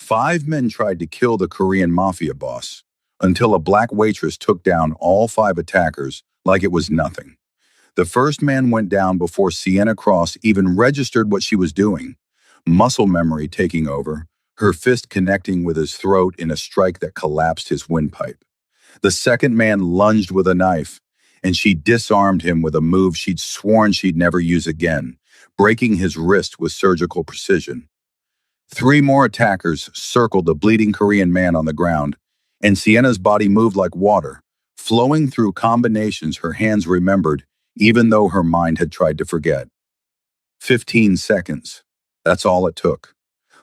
5 men tried to kill the Korean Mafia boss until a black waitress took down all 5 attackers like it was nothing. The first man went down before Sienna Cross even registered what she was doing, muscle memory taking over, her fist connecting with his throat in a strike that collapsed his windpipe. The second man lunged with a knife, and she disarmed him with a move she'd sworn she'd never use again, breaking his wrist with surgical precision. 3 more attackers circled the bleeding Korean man on the ground, and Sienna's body moved like water, flowing through combinations her hands remembered, even though her mind had tried to forget. 15 seconds. That's all it took.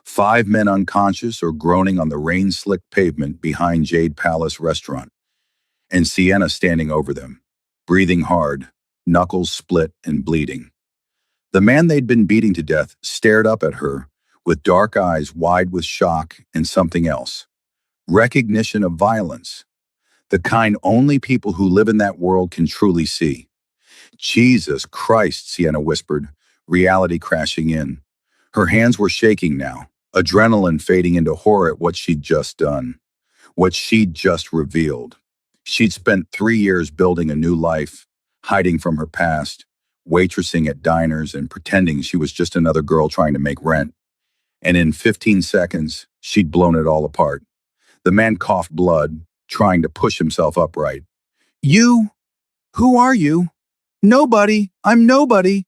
5 men unconscious or groaning on the rain-slicked pavement behind Jade Palace restaurant, and Sienna standing over them, breathing hard, knuckles split and bleeding. The man they'd been beating to death stared up at her, with dark eyes wide with shock and something else. Recognition of violence. The kind only people who live in that world can truly see. Jesus Christ, Sienna whispered, reality crashing in. Her hands were shaking now, adrenaline fading into horror at what she'd just done, what she'd just revealed. She'd spent 3 years building a new life, hiding from her past, waitressing at diners and pretending she was just another girl trying to make rent. And in 15 seconds, she'd blown it all apart. The man coughed blood, trying to push himself upright. You? Who are you? Nobody. I'm nobody.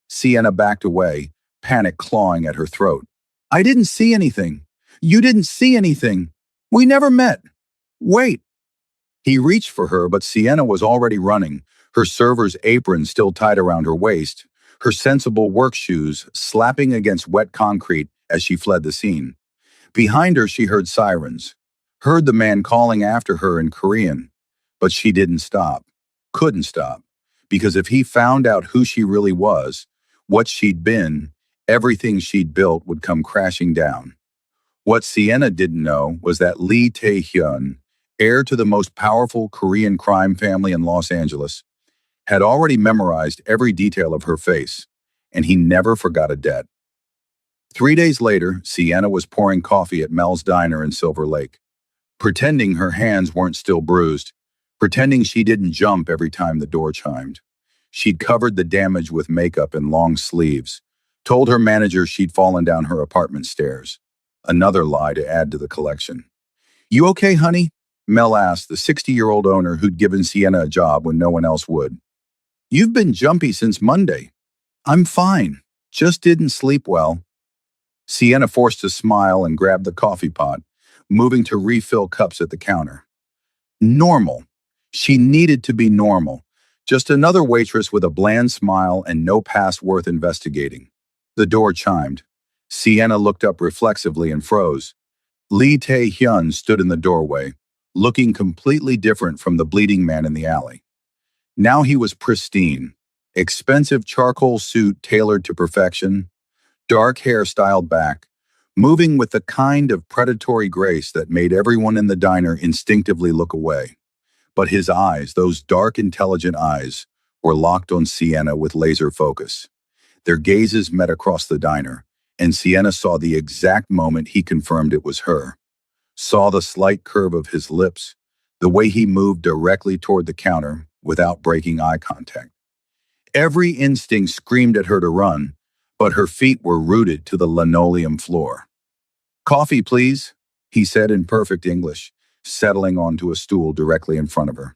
Sienna backed away, panic clawing at her throat. I didn't see anything. You didn't see anything. We never met. Wait. He reached for her, but Sienna was already running, her server's apron still tied around her waist, her sensible work shoes slapping against wet concrete as she fled the scene. Behind her, she heard sirens, heard the man calling after her in Korean, but she didn't stop, couldn't stop, because if he found out who she really was, what she'd been, everything she'd built would come crashing down. What Sienna didn't know was that Lee Tae-hyun, heir to the most powerful Korean crime family in Los Angeles, had already memorized every detail of her face, and he never forgot a debt. 3 days later, Sienna was pouring coffee at Mel's Diner in Silver Lake, pretending her hands weren't still bruised, pretending she didn't jump every time the door chimed. She'd covered the damage with makeup and long sleeves, told her manager she'd fallen down her apartment stairs. Another lie to add to the collection. You okay, honey? Mel asked, the 60-year-old owner who'd given Sienna a job when no one else would. You've been jumpy since Monday. I'm fine. Just didn't sleep well. Sienna forced a smile and grabbed the coffee pot, moving to refill cups at the counter. Normal. She needed to be normal. Just another waitress with a bland smile and no past worth investigating. The door chimed. Sienna looked up reflexively and froze. Lee Tae-hyun stood in the doorway, looking completely different from the bleeding man in the alley. Now he was pristine, expensive charcoal suit tailored to perfection, dark hair styled back, moving with the kind of predatory grace that made everyone in the diner instinctively look away. But his eyes, those dark, intelligent eyes, were locked on Sienna with laser focus. Their gazes met across the diner, and Sienna saw the exact moment he confirmed it was her. Saw the slight curve of his lips, the way he moved directly toward the counter without breaking eye contact. Every instinct screamed at her to run, but her feet were rooted to the linoleum floor. Coffee, please, he said in perfect English, settling onto a stool directly in front of her.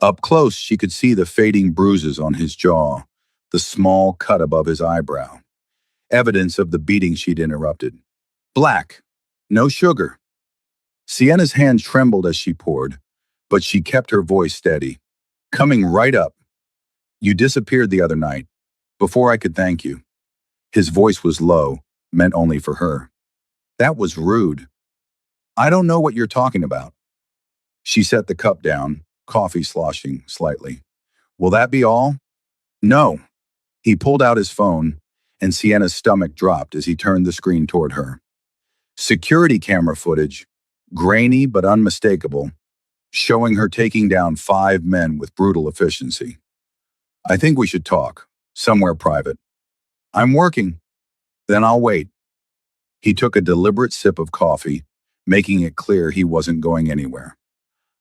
Up close, she could see the fading bruises on his jaw, the small cut above his eyebrow. Evidence of the beating she'd interrupted. Black. No sugar. Sienna's hand trembled as she poured, but she kept her voice steady. Coming right up. You disappeared the other night, before I could thank you. His voice was low, meant only for her. That was rude. I don't know what you're talking about. She set the cup down, coffee sloshing slightly. Will that be all? No. He pulled out his phone, and Sienna's stomach dropped as he turned the screen toward her. Security camera footage, grainy but unmistakable, showing her taking down 5 men with brutal efficiency. I think we should talk, somewhere private. I'm working. Then I'll wait. He took a deliberate sip of coffee, making it clear he wasn't going anywhere.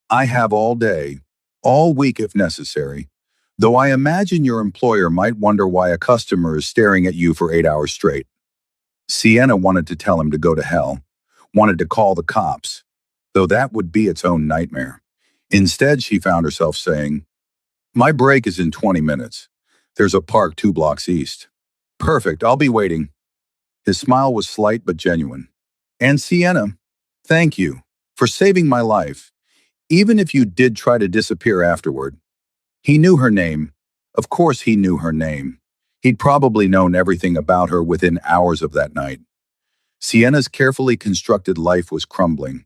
I have all day, all week if necessary, though I imagine your employer might wonder why a customer is staring at you for 8 hours straight. Sienna wanted to tell him to go to hell, wanted to call the cops, though that would be its own nightmare. Instead, she found herself saying, "My break is in 20 minutes. There's a park 2 blocks east." "Perfect, I'll be waiting." His smile was slight but genuine. "And Sienna, thank you for saving my life, even if you did try to disappear afterward." He knew her name. Of course he knew her name. He'd probably known everything about her within hours of that night. Sienna's carefully constructed life was crumbling,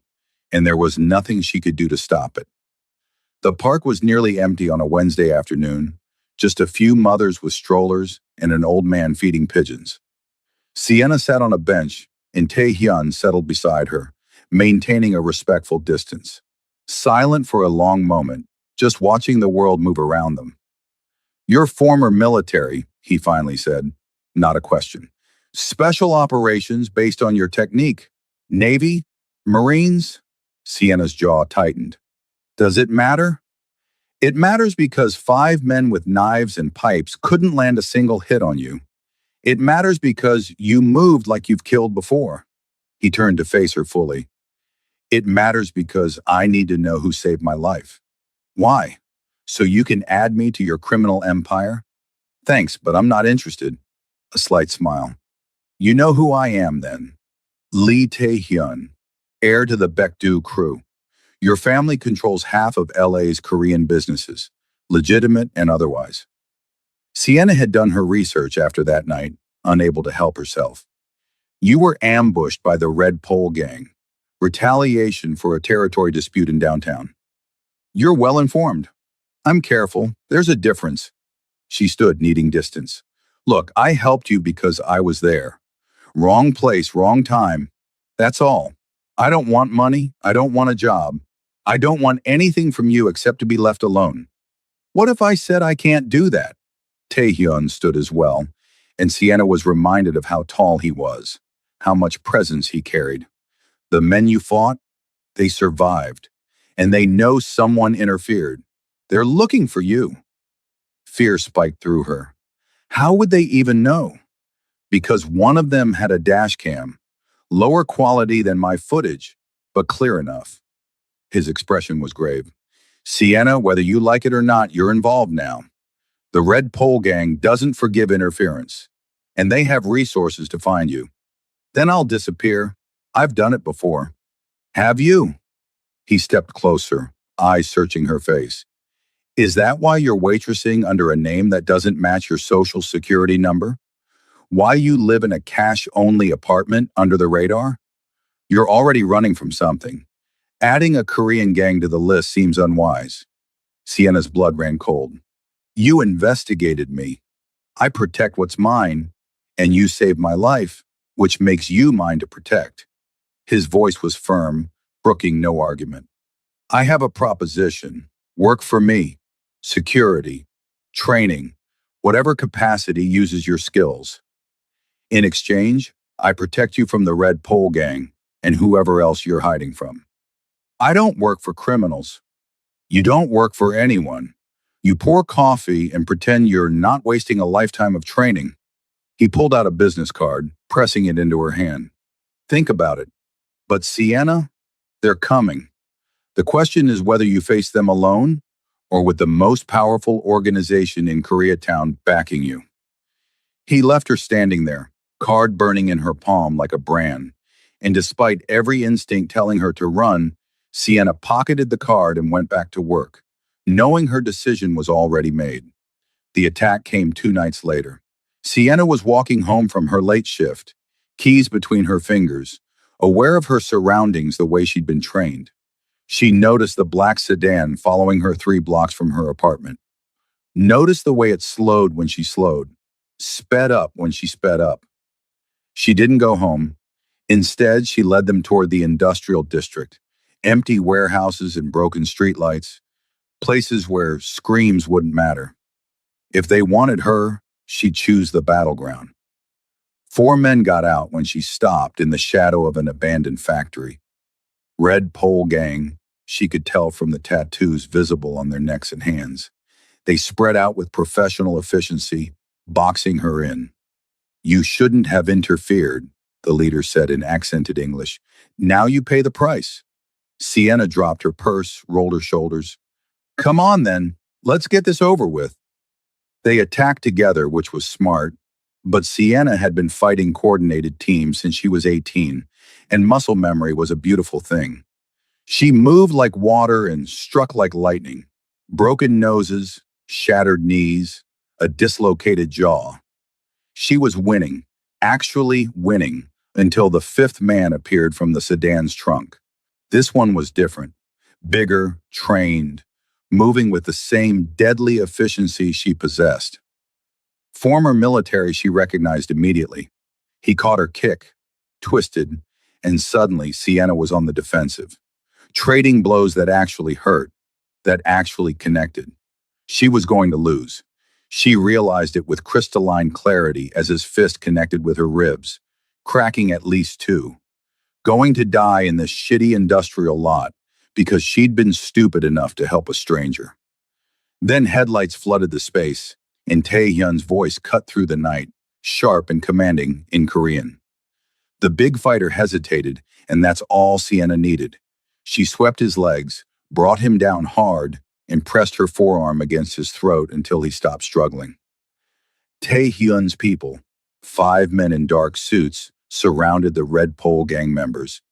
and there was nothing she could do to stop it. The park was nearly empty on a Wednesday afternoon, just a few mothers with strollers and an old man feeding pigeons. Sienna sat on a bench, and Tae-hyun settled beside her, maintaining a respectful distance. Silent for a long moment, just watching the world move around them. "You're former military," he finally said. Not a question. "Special operations based on your technique. Navy? Marines?" Sienna's jaw tightened. "Does it matter?" "It matters because 5 men with knives and pipes couldn't land a single hit on you. It matters because you moved like you've killed before." He turned to face her fully. "It matters because I need to know who saved my life." "Why? So you can add me to your criminal empire?" "Thanks, but I'm not interested." A slight smile. "You know who I am, then. Lee Tae-hyun, heir to the Baekdu crew. Your family controls half of LA's Korean businesses, legitimate and otherwise." Sienna had done her research after that night, unable to help herself. "You were ambushed by the Red Pole Gang. Retaliation for a territory dispute in downtown." "You're well informed." "I'm careful. There's a difference." She stood, needing distance. "Look, I helped you because I was there. Wrong place, wrong time. That's all. I don't want money. I don't want a job. I don't want anything from you except to be left alone." "What if I said I can't do that?" Taehyun stood as well, and Sienna was reminded of how tall he was, how much presence he carried. "The men you fought, they survived, and they know someone interfered. They're looking for you." Fear spiked through her. How would they even know? "Because one of them had a dash cam, lower quality than my footage, but clear enough." His expression was grave. "Sienna, whether you like it or not, you're involved now. The Red Pole Gang doesn't forgive interference, and they have resources to find you. Then I'll disappear. I've done it before." "Have you?" He stepped closer, eyes searching her face. "Is that why you're waitressing under a name that doesn't match your social security number? Why you live in a cash-only apartment under the radar? You're already running from something. Adding a Korean gang to the list seems unwise." Sienna's blood ran cold. "You investigated me. I protect what's mine, and you saved my life, which makes you mine to protect." His voice was firm, brooking no argument. "I have a proposition. Work for me. Security. Training. Whatever capacity uses your skills. In exchange, I protect you from the Red Pole Gang and whoever else you're hiding from." "I don't work for criminals." "You don't work for anyone. You pour coffee and pretend you're not wasting a lifetime of training." He pulled out a business card, pressing it into her hand. "Think about it. But Sienna, they're coming. The question is whether you face them alone or with the most powerful organization in Koreatown backing you." He left her standing there, card burning in her palm like a brand, and despite every instinct telling her to run, Sienna pocketed the card and went back to work, knowing her decision was already made. The attack came 2 nights later. Sienna was walking home from her late shift, keys between her fingers, aware of her surroundings the way she'd been trained. She noticed the black sedan following her 3 blocks from her apartment. Noticed the way it slowed when she slowed, sped up when she sped up. She didn't go home. Instead, she led them toward the industrial district, empty warehouses and broken streetlights, places where screams wouldn't matter. If they wanted her, she'd choose the battleground. 4 men got out when she stopped in the shadow of an abandoned factory. Red Pole Gang, she could tell from the tattoos visible on their necks and hands. They spread out with professional efficiency, boxing her in. "You shouldn't have interfered," the leader said in accented English. "Now you pay the price." Sienna dropped her purse, rolled her shoulders. "Come on then, let's get this over with." They attacked together, which was smart, but Sienna had been fighting coordinated teams since she was 18, and muscle memory was a beautiful thing. She moved like water and struck like lightning. Broken noses, shattered knees, a dislocated jaw. She was winning, actually winning, until the fifth man appeared from the sedan's trunk. This one was different. Bigger, trained, moving with the same deadly efficiency she possessed. Former military, she recognized immediately. He caught her kick, twisted, and suddenly Sienna was on the defensive, trading blows that actually hurt, that actually connected. She was going to lose. She realized it with crystalline clarity as his fist connected with her ribs, cracking at least two. Going to die in this shitty industrial lot because she'd been stupid enough to help a stranger. Then headlights flooded the space, and Taehyun's voice cut through the night, sharp and commanding in Korean. The big fighter hesitated, and that's all Sienna needed. She swept his legs, brought him down hard, and pressed her forearm against his throat until he stopped struggling. Taehyun's people, 5 men in dark suits, surrounded the Red Pole Gang members.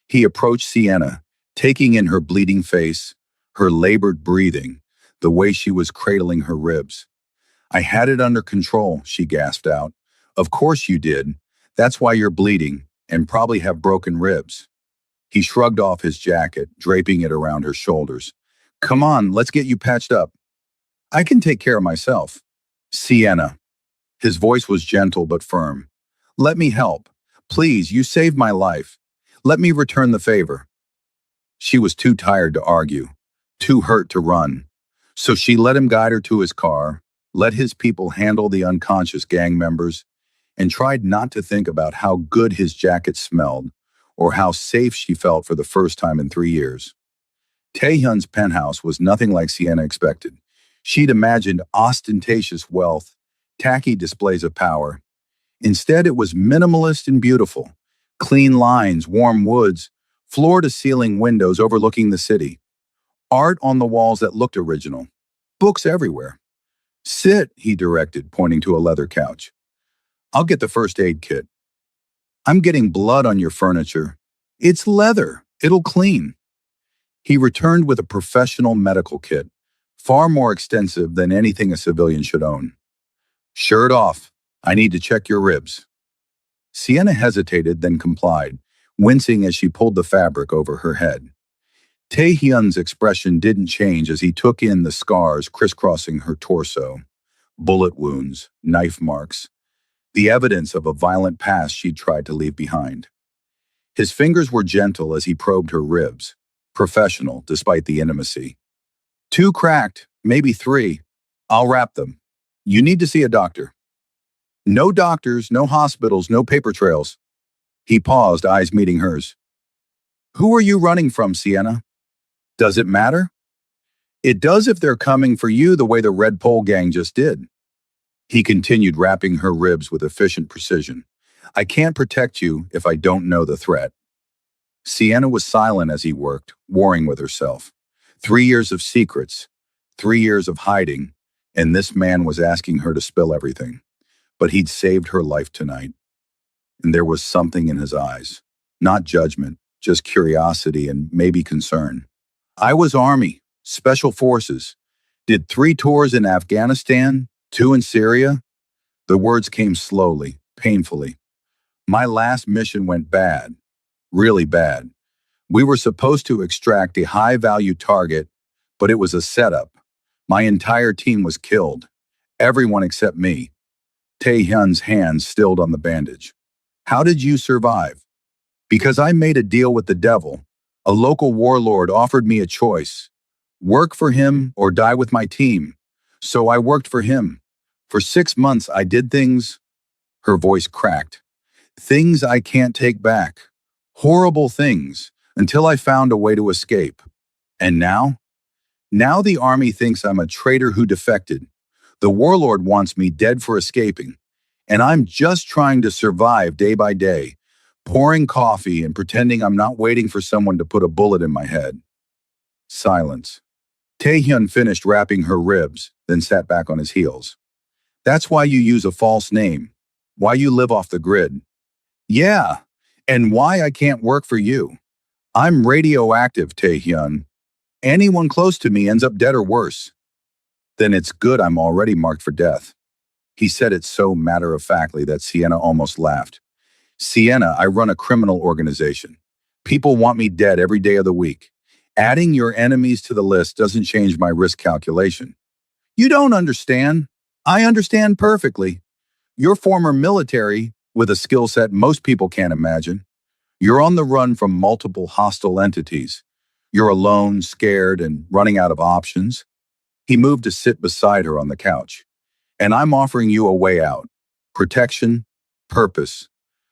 He approached Sienna, taking in her bleeding face, her labored breathing, the way she was cradling her ribs. "I had it under control," she gasped out. "Of course you did. That's why you're bleeding, and probably have broken ribs." He shrugged off his jacket, draping it around her shoulders. "Come on, let's get you patched up. I can take care of myself." "Sienna." His voice was gentle but firm. "Let me help. Please, you saved my life. Let me return the favor." She was too tired to argue, too hurt to run. So she let him guide her to his car, let his people handle the unconscious gang members, and tried not to think about how good his jacket smelled or how safe she felt for the first time in 3 years. Taehyun's penthouse was nothing like Sienna expected. She'd imagined ostentatious wealth, tacky displays of power. Instead, it was minimalist and beautiful. Clean lines, warm woods, floor-to-ceiling windows overlooking the city. Art on the walls that looked original. Books everywhere. "Sit," he directed, pointing to a leather couch. "I'll get the first aid kit." "I'm getting blood on your furniture." "It's leather. It'll clean." He returned with a professional medical kit, far more extensive than anything a civilian should own. "Shirt off. I need to check your ribs." Sienna hesitated, then complied, wincing as she pulled the fabric over her head. Taehyun's expression didn't change as he took in the scars crisscrossing her torso. Bullet wounds, knife marks, the evidence of a violent past she'd tried to leave behind. His fingers were gentle as he probed her ribs, professional despite the intimacy. "2 cracked, maybe 3. I'll wrap them. You need to see a doctor." "No doctors, no hospitals, no paper trails." He paused, eyes meeting hers. "Who are you running from, Sienna?" "Does it matter?" "It does if they're coming for you the way the Red Pole Gang just did." He continued wrapping her ribs with efficient precision. "I can't protect you if I don't know the threat." Sienna was silent as he worked, warring with herself. 3 years of secrets, 3 years of hiding, and this man was asking her to spill everything. But he'd saved her life tonight. And there was something in his eyes. Not judgment, just curiosity and maybe concern. "I was Army, Special Forces. Did 3 tours in Afghanistan, 2 in Syria." The words came slowly, painfully. "My last mission went bad. Really bad. We were supposed to extract a high-value target, but it was a setup. My entire team was killed. Everyone except me." Taehyun's hands stilled on the bandage. "How did you survive?" "Because I made a deal with the devil. A local warlord offered me a choice. Work for him or die with my team. So I worked for him. For 6 months I did things." Her voice cracked. Things I can't take back. Horrible things, until I found a way to escape. And now? Now the army thinks I'm a traitor who defected. The warlord wants me dead for escaping. And I'm just trying to survive day by day, pouring coffee and pretending I'm not waiting for someone to put a bullet in my head. Silence. Taehyun finished wrapping her ribs, then sat back on his heels. That's why you use a false name. Why you live off the grid. Yeah, and why I can't work for you. I'm radioactive, Taehyun. Anyone close to me ends up dead or worse. Then it's good I'm already marked for death. He said it so matter-of-factly that Sienna almost laughed. Sienna, I run a criminal organization. People want me dead every day of the week. Adding your enemies to the list doesn't change my risk calculation. You don't understand. I understand perfectly. You're former military with a skill set most people can't imagine. You're on the run from multiple hostile entities. You're alone, scared, and running out of options. He moved to sit beside her on the couch. And I'm offering you a way out. Protection, purpose,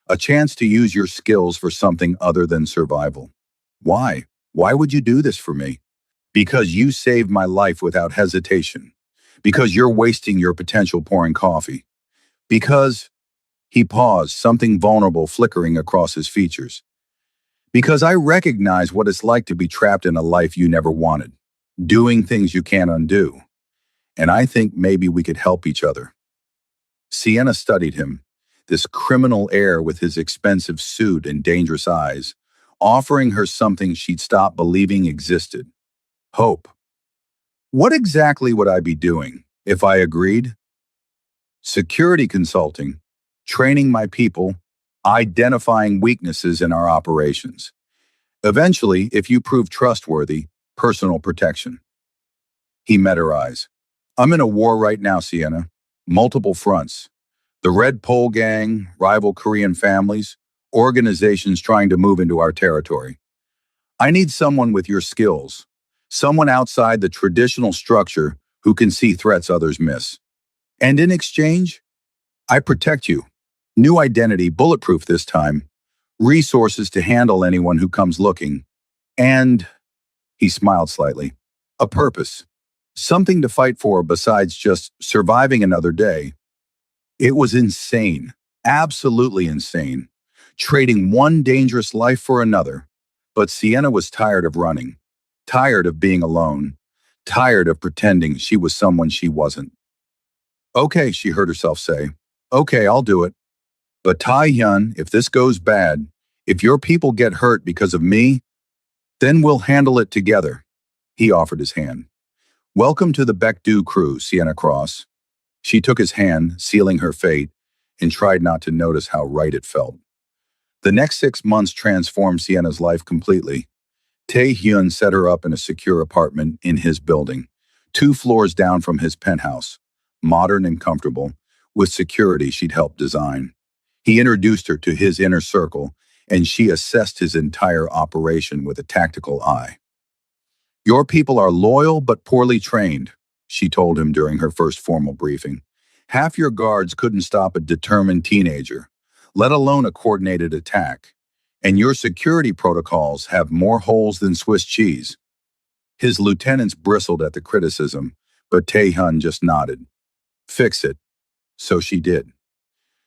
a chance to use your skills for something other than survival. Why? Why would you do this for me? Because you saved my life without hesitation. Because you're wasting your potential pouring coffee. Because, he paused, something vulnerable flickering across his features. Because I recognize what it's like to be trapped in a life you never wanted, doing things you can't undo. And I think maybe we could help each other. Sienna studied him, this criminal air with his expensive suit and dangerous eyes, offering her something she'd stopped believing existed. Hope. What exactly would I be doing if I agreed? Security consulting, training my people, identifying weaknesses in our operations. Eventually, if you prove trustworthy, personal protection. He met her eyes. I'm in a war right now, Sienna. Multiple fronts. The Red Pole Gang, rival Korean families, organizations trying to move into our territory. I need someone with your skills. Someone outside the traditional structure who can see threats others miss. And in exchange, I protect you. New identity, bulletproof this time. Resources to handle anyone who comes looking. And, he smiled slightly, a purpose. Something to fight for besides just surviving another day. It was insane, absolutely insane, trading one dangerous life for another. But Sienna was tired of running, tired of being alone, tired of pretending she was someone she wasn't. Okay, she heard herself say. Okay, I'll do it. But Tae-hyun, if this goes bad, if your people get hurt because of me, then we'll handle it together. He offered his hand. Welcome to the Baekdu crew, Sienna Cross. She took his hand, sealing her fate, and tried not to notice how right it felt. The next 6 months transformed Sienna's life completely. Tae-hyun set her up in a secure apartment in his building, 2 floors down from his penthouse, modern and comfortable, with security she'd helped design. He introduced her to his inner circle, and she assessed his entire operation with a tactical eye. Your people are loyal but poorly trained, she told him during her first formal briefing. Half your guards couldn't stop a determined teenager, let alone a coordinated attack. And your security protocols have more holes than Swiss cheese. His lieutenants bristled at the criticism, but Tae-hyun just nodded. Fix it. So she did.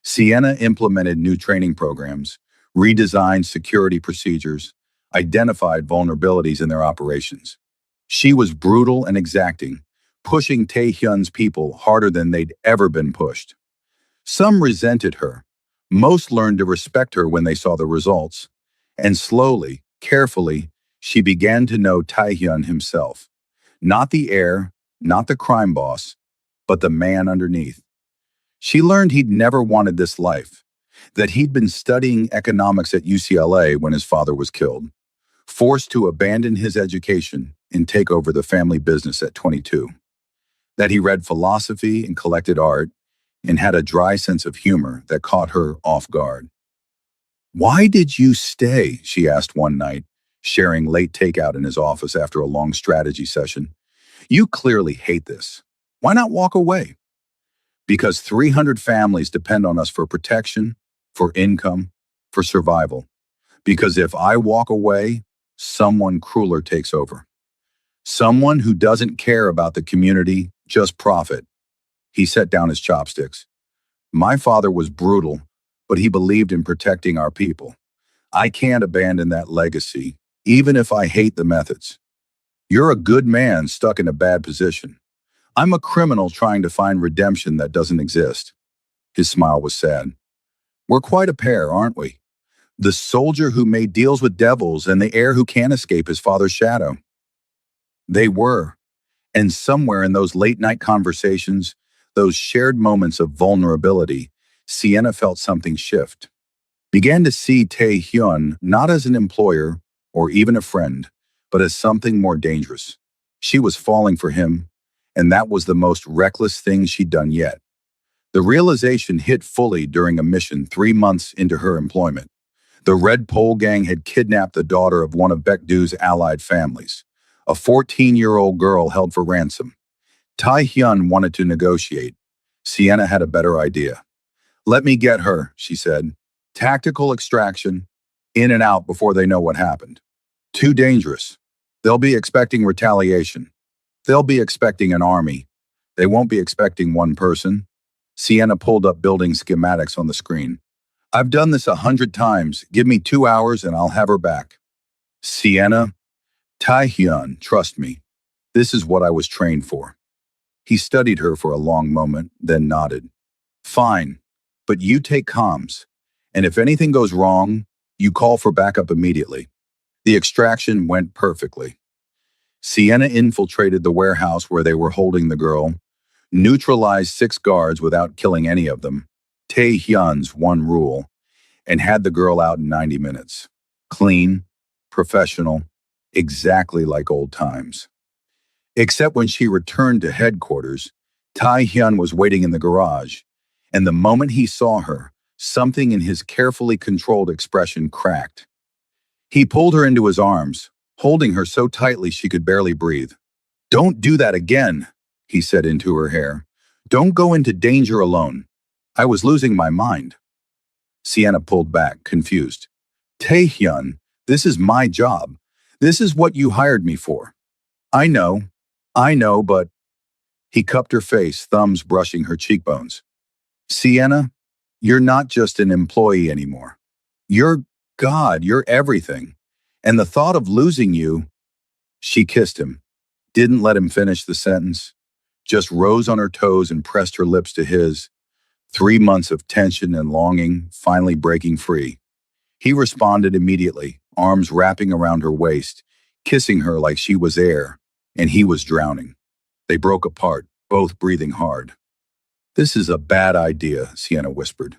Sienna implemented new training programs, redesigned security procedures, identified vulnerabilities in their operations. She was brutal and exacting, pushing Tae-hyun's people harder than they'd ever been pushed. Some resented her. Most learned to respect her when they saw the results. And slowly, carefully, she began to know Tae-hyun himself. Not the heir, not the crime boss, but the man underneath. She learned he'd never wanted this life, that he'd been studying economics at UCLA when his father was killed, forced to abandon his education and take over the family business at 22, that he read philosophy and collected art and had a dry sense of humor that caught her off guard. Why did you stay? She asked one night, sharing late takeout in his office after a long strategy session. You clearly hate this. Why not walk away? Because 300 families depend on us for protection, for income, for survival. Because if I walk away, someone crueler takes over. Someone who doesn't care about the community, just profit. He set down his chopsticks. My father was brutal, but he believed in protecting our people. I can't abandon that legacy, even if I hate the methods. You're a good man stuck in a bad position. I'm a criminal trying to find redemption that doesn't exist. His smile was sad. We're quite a pair, aren't we? The soldier who made deals with devils and the heir who can't escape his father's shadow. They were. And somewhere in those late-night conversations, those shared moments of vulnerability, Sienna felt something shift. Began to see Tae-hyun not as an employer or even a friend, but as something more dangerous. She was falling for him, and that was the most reckless thing she'd done yet. The realization hit fully during a mission 3 months into her employment. The Red Pole Gang had kidnapped the daughter of one of Baekdu's allied families, a 14-year-old girl held for ransom. Tae-hyun wanted to negotiate. Sienna had a better idea. Let me get her, she said. Tactical extraction, in and out before they know what happened. Too dangerous. They'll be expecting retaliation. They'll be expecting an army. They won't be expecting one person. Sienna pulled up building schematics on the screen. I've done this 100 times. Give me 2 hours and I'll have her back. Sienna, Tae-hyun, trust me. This is what I was trained for. He studied her for a long moment, then nodded. Fine, but you take comms. And if anything goes wrong, you call for backup immediately. The extraction went perfectly. Sienna infiltrated the warehouse where they were holding the girl, neutralized 6 guards without killing any of them, Tae-hyun's one rule, and had the girl out in 90 minutes. Clean, professional, exactly like old times. Except when she returned to headquarters, Tae-hyun was waiting in the garage, and the moment he saw her, something in his carefully controlled expression cracked. He pulled her into his arms, holding her so tightly she could barely breathe. Don't do that again, he said into her hair. Don't go into danger alone. I was losing my mind. Sienna pulled back, confused. Tae-hyun, this is my job. This is what you hired me for. I know, but... He cupped her face, thumbs brushing her cheekbones. Sienna, you're not just an employee anymore. You're God, you're everything. And the thought of losing you... She kissed him, didn't let him finish the sentence, just rose on her toes and pressed her lips to his. 3 months of tension and longing finally breaking free. He responded immediately, arms wrapping around her waist, kissing her like she was air, and he was drowning. They broke apart, both breathing hard. This is a bad idea, Sienna whispered.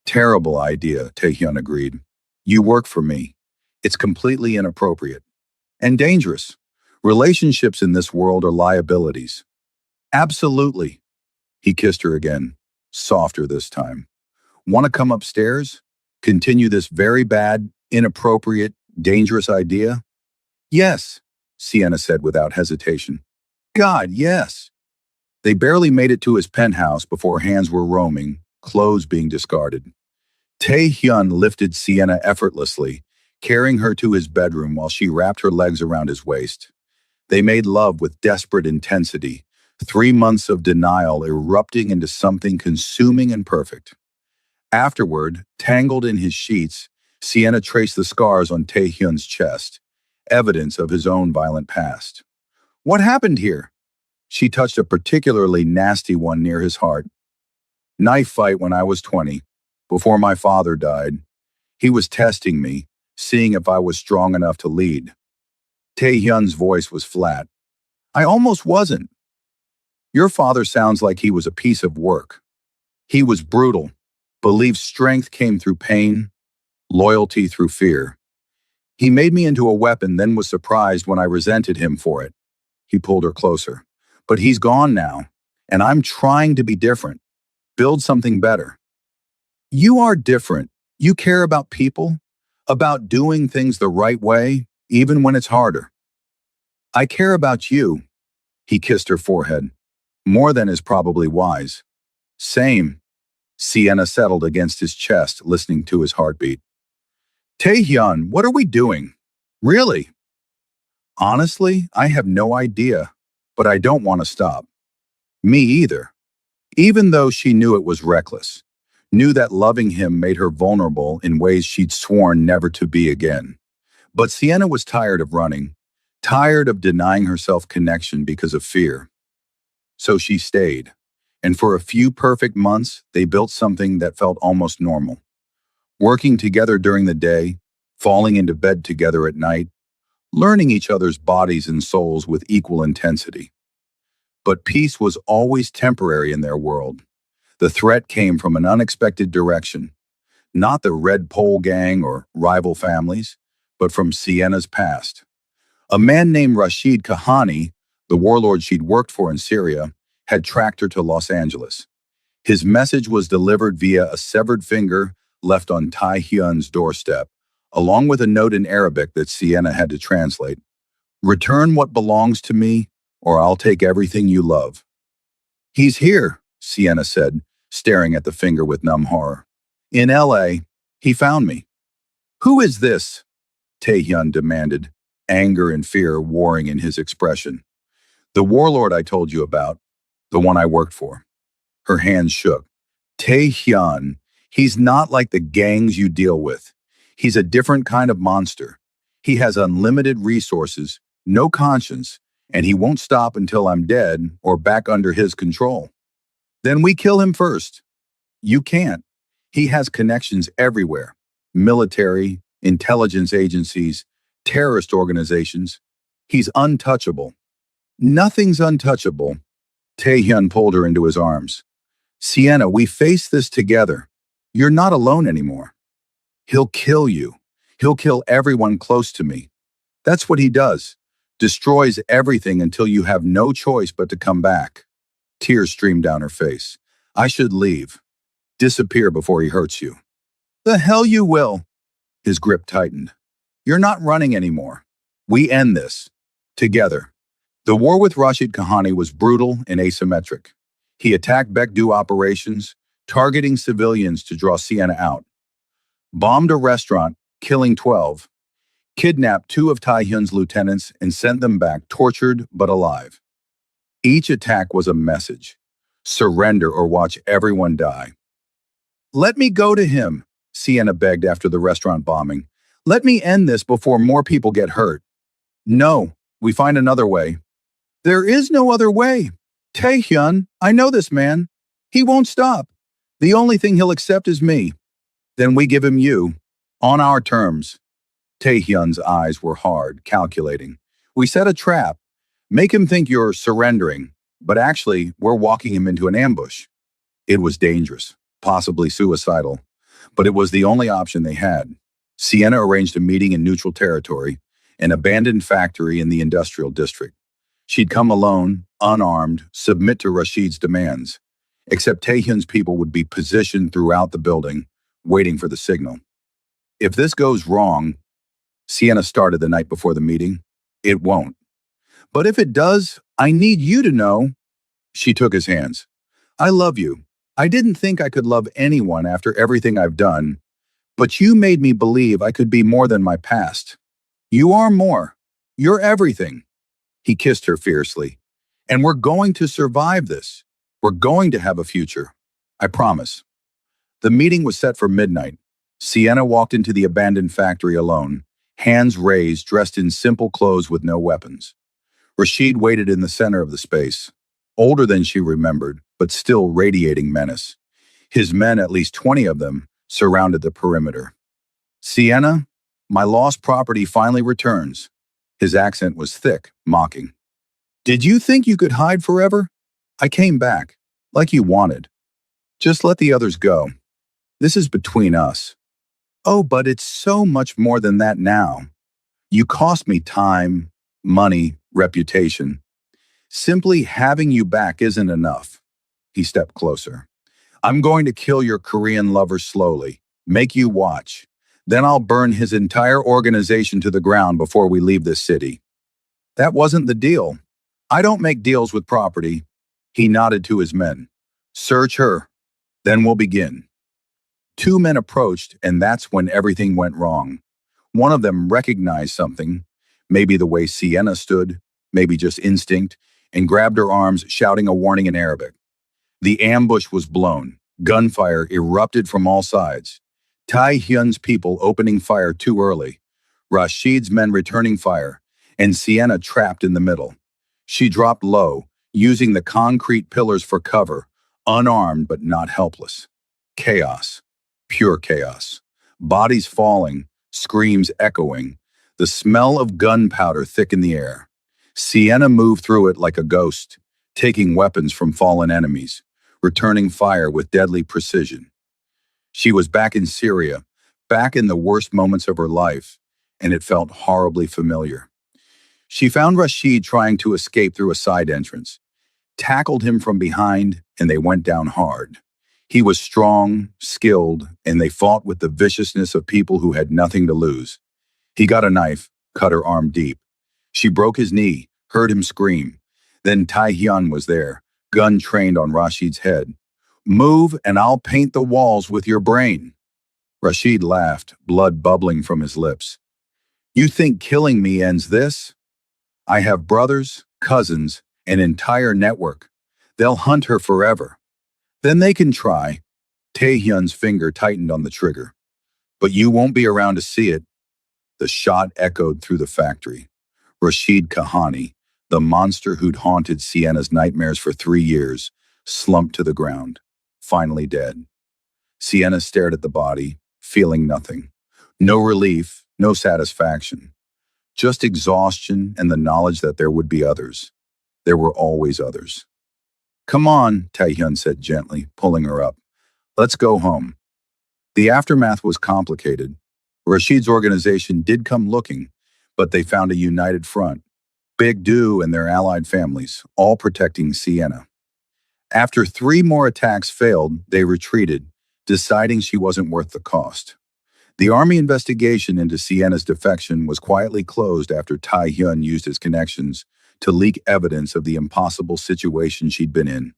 Terrible idea, Tae-hyun agreed. You work for me. It's completely inappropriate. And dangerous. Relationships in this world are liabilities. Absolutely. He kissed her again, softer this time. Want to come upstairs? Continue this very bad, inappropriate, dangerous idea? Yes, Sienna said without hesitation. God, yes. They barely made it to his penthouse before hands were roaming, clothes being discarded. Tae-hyun lifted Sienna effortlessly, carrying her to his bedroom while she wrapped her legs around his waist. They made love with desperate intensity, 3 months of denial erupting into something consuming and perfect. Afterward, tangled in his sheets, Sienna traced the scars on Tae-hyun's chest, evidence of his own violent past. What happened here? She touched a particularly nasty one near his heart. Knife fight when I was 20, before my father died. He was testing me, seeing if I was strong enough to lead. Tae-hyun's voice was flat. I almost wasn't. Your father sounds like he was a piece of work. He was brutal, believed strength came through pain, loyalty through fear. He made me into a weapon, then was surprised when I resented him for it. He pulled her closer. But he's gone now, and I'm trying to be different, build something better. You are different. You care about people, about doing things the right way, even when it's harder. I care about you. He kissed her forehead. More than is probably wise. Same. Sienna settled against his chest, listening to his heartbeat. Taehyun, what are we doing? Really? Honestly, I have no idea, but I don't want to stop. Me either. Even though she knew it was reckless, knew that loving him made her vulnerable in ways she'd sworn never to be again. But Sienna was tired of running, tired of denying herself connection because of fear. So she stayed. And for a few perfect months, they built something that felt almost normal. Working together during the day, falling into bed together at night, learning each other's bodies and souls with equal intensity. But peace was always temporary in their world. The threat came from an unexpected direction, not the Red Pole gang or rival families, but from Sienna's past. A man named Rashid Kahani, the warlord she'd worked for in Syria, had tracked her to Los Angeles. His message was delivered via a severed finger left on Tai Hyun's doorstep, along with a note in Arabic that Sienna had to translate. Return what belongs to me, or I'll take everything you love. He's here, Sienna said, staring at the finger with numb horror. In L.A., he found me. Who is this? Taehyun demanded, anger and fear warring in his expression. The warlord I told you about, the one I worked for. Her hands shook. Taehyun, he's not like the gangs you deal with. He's a different kind of monster. He has unlimited resources, no conscience, and he won't stop until I'm dead or back under his control. Then we kill him first. You can't. He has connections everywhere. Military, intelligence agencies, terrorist organizations. He's untouchable. Nothing's untouchable. Taehyun pulled her into his arms. Sienna, we face this together. You're not alone anymore. He'll kill you. He'll kill everyone close to me. That's what he does. Destroys everything until you have no choice but to come back. Tears streamed down her face. I should leave. Disappear before he hurts you. The hell you will. His grip tightened. You're not running anymore. We end this. Together. The war with Rashid Kahani was brutal and asymmetric. He attacked Baekdu operations, targeting civilians to draw Sienna out. Bombed a restaurant, killing 12. Kidnapped 2 of Taehyun's lieutenants and sent them back tortured but alive. Each attack was a message. Surrender or watch everyone die. Let me go to him, Sienna begged after the restaurant bombing. Let me end this before more people get hurt. No, we find another way. There is no other way. Taehyun, I know this man. He won't stop. The only thing he'll accept is me. Then we give him you. On our terms. Taehyun's eyes were hard, calculating. We set a trap. Make him think you're surrendering, but actually, we're walking him into an ambush. It was dangerous, possibly suicidal, but it was the only option they had. Sienna arranged a meeting in neutral territory, an abandoned factory in the industrial district. She'd come alone, unarmed, submit to Rashid's demands. Except Taehyun's people would be positioned throughout the building, waiting for the signal. If this goes wrong, Sienna started the night before the meeting, it won't. But if it does, I need you to know. She took his hands. I love you. I didn't think I could love anyone after everything I've done, but you made me believe I could be more than my past. You are more. You're everything. He kissed her fiercely. And we're going to survive this. We're going to have a future. I promise. The meeting was set for midnight. Sienna walked into the abandoned factory alone, hands raised, dressed in simple clothes with no weapons. Rashid waited in the center of the space, older than she remembered, but still radiating menace. His men, at least 20 of them, surrounded the perimeter. Sienna, my lost property finally returns. His accent was thick, mocking. Did you think you could hide forever? I came back, like you wanted. Just let the others go. This is between us. Oh, but it's so much more than that now. You cost me time, money, reputation. Simply having you back isn't enough. He stepped closer. I'm going to kill your Korean lover slowly, make you watch. Then I'll burn his entire organization to the ground before we leave this city. That wasn't the deal. I don't make deals with property. He nodded to his men. Search her. Then we'll begin. Two men approached, and that's when everything went wrong. One of them recognized something, maybe the way Sienna stood, maybe just instinct, and grabbed her arms, shouting a warning in Arabic. The ambush was blown. Gunfire erupted from all sides. Tai Hyun's people opening fire too early. Rashid's men returning fire, and Sienna trapped in the middle. She dropped low, using the concrete pillars for cover, unarmed but not helpless. Chaos. Pure chaos. Bodies falling, screams echoing. The smell of gunpowder thick in the air. Sienna moved through it like a ghost, taking weapons from fallen enemies, returning fire with deadly precision. She was back in Syria, back in the worst moments of her life, and it felt horribly familiar. She found Rashid trying to escape through a side entrance, tackled him from behind, and they went down hard. He was strong, skilled, and they fought with the viciousness of people who had nothing to lose. He got a knife, cut her arm deep. She broke his knee, heard him scream. Then Tai Hyun was there, gun trained on Rashid's head. Move and I'll paint the walls with your brain. Rashid laughed, blood bubbling from his lips. You think killing me ends this? I have brothers, cousins, an entire network. They'll hunt her forever. Then they can try. Taehyun's finger tightened on the trigger. But you won't be around to see it. The shot echoed through the factory. Rashid Kahani, the monster who'd haunted Sienna's nightmares for 3 years, slumped to the ground, finally dead. Sienna stared at the body, feeling nothing. No relief, no satisfaction. Just exhaustion and the knowledge that there would be others. There were always others. Come on, Taehyun said gently, pulling her up. Let's go home. The aftermath was complicated. Rashid's organization did come looking, but they found a united front. Big Do and their allied families, all protecting Sienna. After 3 more attacks failed, they retreated, deciding she wasn't worth the cost. The army investigation into Sienna's defection was quietly closed after Tai Hyun used his connections to leak evidence of the impossible situation she'd been in,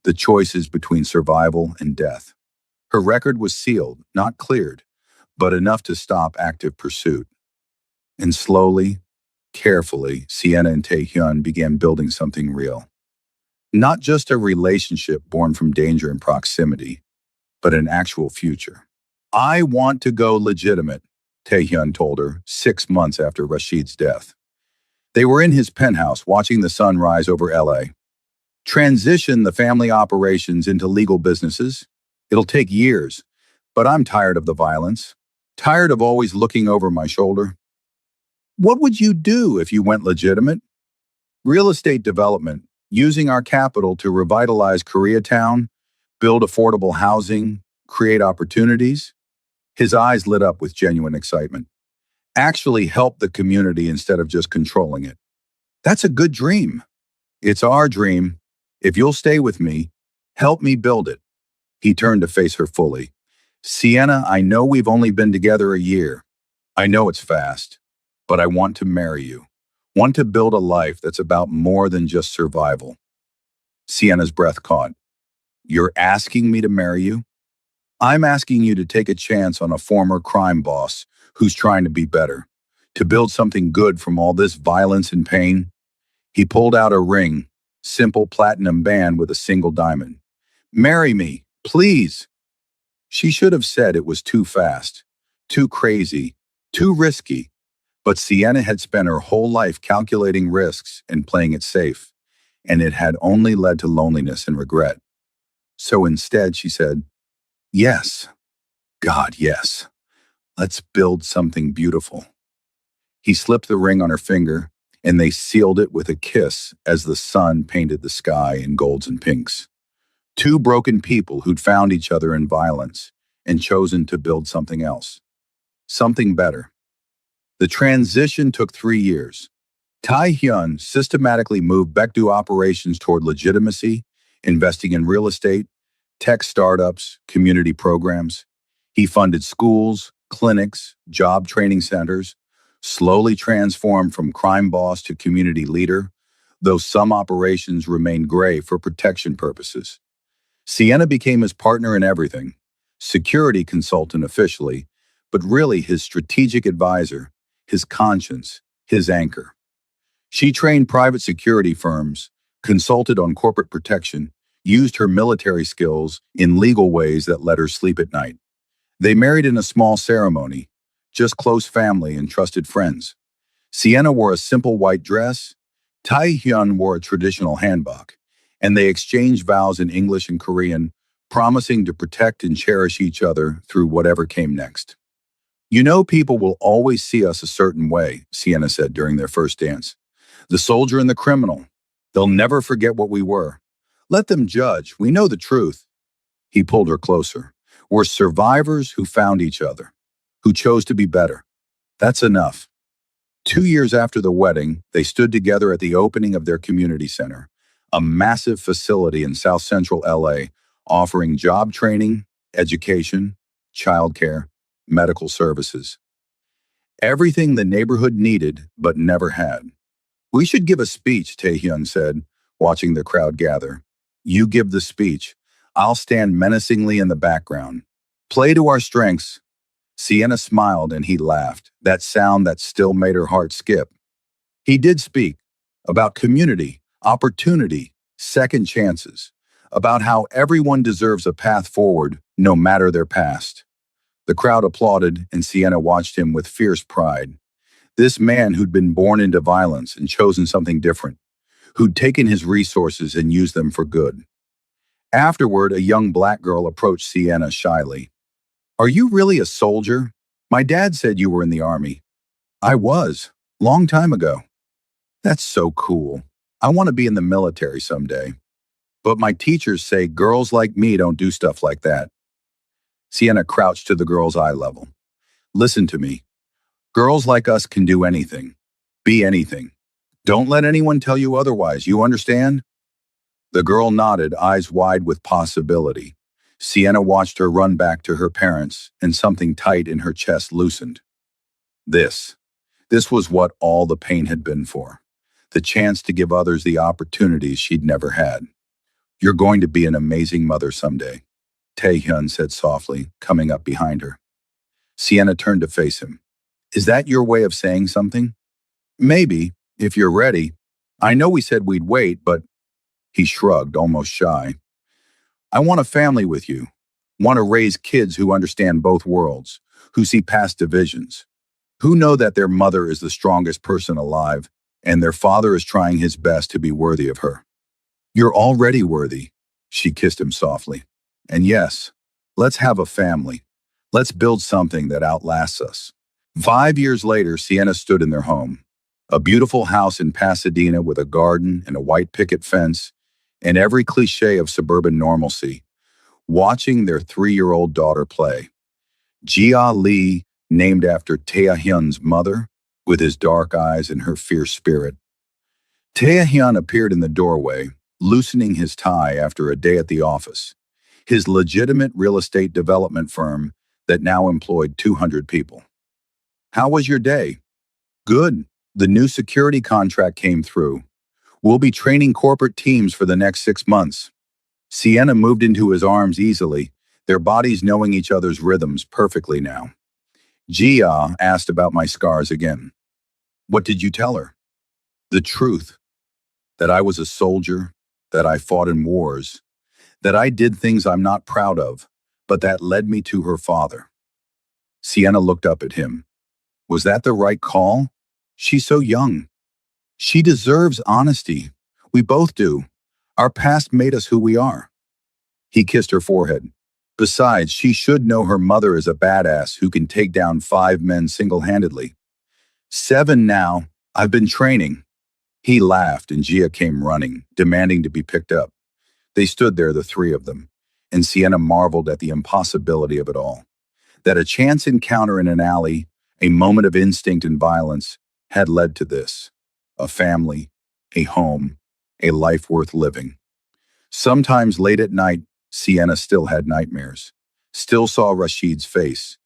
the choices between survival and death. Her record was sealed, not cleared, but enough to stop active pursuit. And slowly, carefully, Sienna and Taehyun began building something real. Not just a relationship born from danger and proximity, but an actual future. I want to go legitimate, Taehyun told her 6 months after Rashid's death. They were in his penthouse watching the sun rise over LA. Transition the family operations into legal businesses. It'll take years, but I'm tired of the violence, tired of always looking over my shoulder. What would you do if you went legitimate? Real estate development, using our capital to revitalize Koreatown, build affordable housing, create opportunities. His eyes lit up with genuine excitement. Actually help the community instead of just controlling it. That's a good dream. It's our dream. If you'll stay with me, help me build it. He turned to face her fully. Sienna, I know we've only been together a year. I know it's fast, but I want to marry you. Want to build a life that's about more than just survival. Sienna's breath caught. You're asking me to marry you? I'm asking you to take a chance on a former crime boss who's trying to be better, to build something good from all this violence and pain. He pulled out a ring, simple platinum band with a single diamond. Marry me, please. She should have said it was too fast, too crazy, too risky. But Sienna had spent her whole life calculating risks and playing it safe, and it had only led to loneliness and regret. So instead, she said, yes. God, yes. Let's build something beautiful. He slipped the ring on her finger, and they sealed it with a kiss as the sun painted the sky in golds and pinks. 2 broken people who'd found each other in violence and chosen to build something else. Something better. The transition took 3 years. Tai Hyun systematically moved Baekdu operations toward legitimacy, investing in real estate, tech startups, community programs. He funded schools, clinics, job training centers, slowly transformed from crime boss to community leader, though some operations remained gray for protection purposes. Sienna became his partner in everything, security consultant officially, but really his strategic advisor, his conscience, his anchor. She trained private security firms, consulted on corporate protection, used her military skills in legal ways that let her sleep at night. They married in a small ceremony, just close family and trusted friends. Sienna wore a simple white dress, Tae-hyun wore a traditional hanbok, and they exchanged vows in English and Korean, promising to protect and cherish each other through whatever came next. You know, people will always see us a certain way, Sienna said during their first dance. The soldier and the criminal. They'll never forget what we were. Let them judge. We know the truth. He pulled her closer. We're survivors who found each other, who chose to be better. That's enough. 2 years after the wedding, they stood together at the opening of their community center, a massive facility in South Central LA offering job training, education, childcare, medical services. Everything the neighborhood needed but never had. We should give a speech, Taehyun said, watching the crowd gather. You give the speech. I'll stand menacingly in the background. Play to our strengths. Sienna smiled and he laughed, that sound that still made her heart skip. He did speak about community, opportunity, second chances, about how everyone deserves a path forward, no matter their past. The crowd applauded and Sienna watched him with fierce pride. This man who'd been born into violence and chosen something different, who'd taken his resources and used them for good. Afterward, a young black girl approached Sienna shyly. Are you really a soldier? My dad said you were in the army. I was, long time ago. That's so cool. I want to be in the military someday. But my teachers say girls like me don't do stuff like that. Sienna crouched to the girl's eye level. Listen to me. Girls like us can do anything. Be anything. Don't let anyone tell you otherwise, you understand? The girl nodded, eyes wide with possibility. Sienna watched her run back to her parents, and something tight in her chest loosened. This. This was what all the pain had been for. The chance to give others the opportunities she'd never had. You're going to be an amazing mother someday, Taehyun said softly, coming up behind her. Sienna turned to face him. Is that your way of saying something? Maybe, if you're ready. I know we said we'd wait, but… He shrugged, almost shy. I want a family with you. Want to raise kids who understand both worlds, who see past divisions, who know that their mother is the strongest person alive, and their father is trying his best to be worthy of her. You're already worthy, she kissed him softly. And yes, let's have a family. Let's build something that outlasts us. 5 years later, Sienna stood in their home. A beautiful house in Pasadena with a garden and a white picket fence, and every cliché of suburban normalcy, watching their 3-year-old daughter play. Jia Lee, named after Taehyun's mother, with his dark eyes and her fierce spirit. Taehyun appeared in the doorway, loosening his tie after a day at the office, his legitimate real estate development firm that now employed 200 people. How was your day? Good. The new security contract came through. We'll be training corporate teams for the next 6 months. Sienna moved into his arms easily, their bodies knowing each other's rhythms perfectly now. Jia asked about my scars again. What did you tell her? The truth. That I was a soldier, that I fought in wars, that I did things I'm not proud of, but that led me to her father. Sienna looked up at him. Was that the right call? She's so young. She deserves honesty. We both do. Our past made us who we are. He kissed her forehead. Besides, she should know her mother is a badass who can take down 5 men single-handedly. 7 now. I've been training. He laughed and Gia came running, demanding to be picked up. They stood there, the 3 of them, and Sienna marveled at the impossibility of it all. That a chance encounter in an alley, a moment of instinct and violence, had led to this. A family, a home, a life worth living. Sometimes late at night, Sienna still had nightmares, still saw Rashid's face,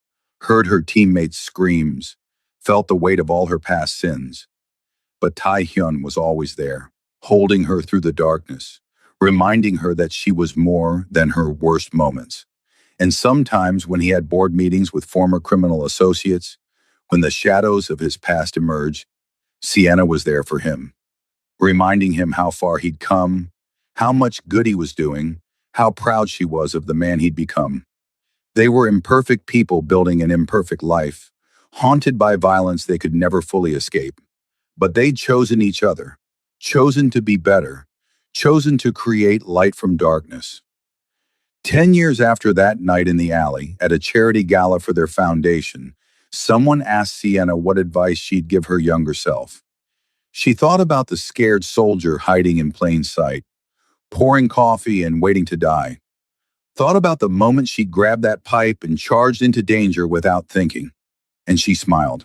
heard her teammates' screams, felt the weight of all her past sins. But Tae-hyun was always there, holding her through the darkness, reminding her that she was more than her worst moments. And sometimes when he had board meetings with former criminal associates, when the shadows of his past emerged, Sienna was there for him, reminding him how far he'd come, how much good he was doing, how proud she was of the man he'd become. They were imperfect people building an imperfect life, haunted by violence they could never fully escape. But they'd chosen each other, chosen to be better, chosen to create light from darkness. 10 years after that night in the alley, at a charity gala for their foundation, someone asked Sienna what advice she'd give her younger self. She thought about the scared soldier hiding in plain sight, pouring coffee and waiting to die. Thought about the moment she grabbed that pipe and charged into danger without thinking. And she smiled.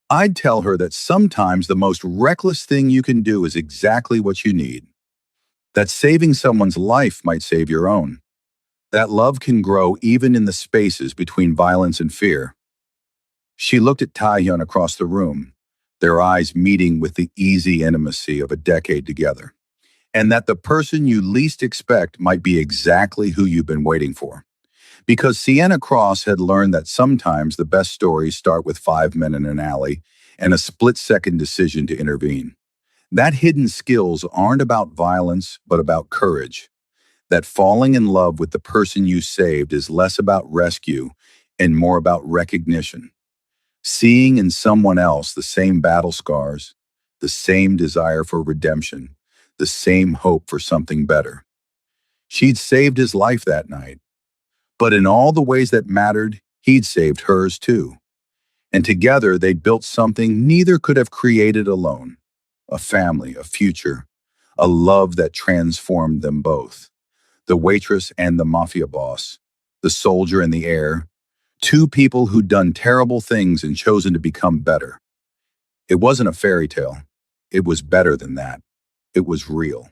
I'd tell her that sometimes the most reckless thing you can do is exactly what you need. That saving someone's life might save your own. That love can grow even in the spaces between violence and fear. She looked at Taehyun across the room, their eyes meeting with the easy intimacy of a decade together. And that the person you least expect might be exactly who you've been waiting for. Because Sienna Cross had learned that sometimes the best stories start with 5 men in an alley and a split-second decision to intervene. That hidden skills aren't about violence, but about courage. That falling in love with the person you saved is less about rescue and more about recognition. Seeing in someone else the same battle scars, the same desire for redemption, the same hope for something better. She'd saved his life that night. But in all the ways that mattered, he'd saved hers too. And together they'd built something neither could have created alone. A family, a future, a love that transformed them both. The waitress and the mafia boss, the soldier and the heir, two people who'd done terrible things and chosen to become better. It wasn't a fairy tale. It was better than that. It was real.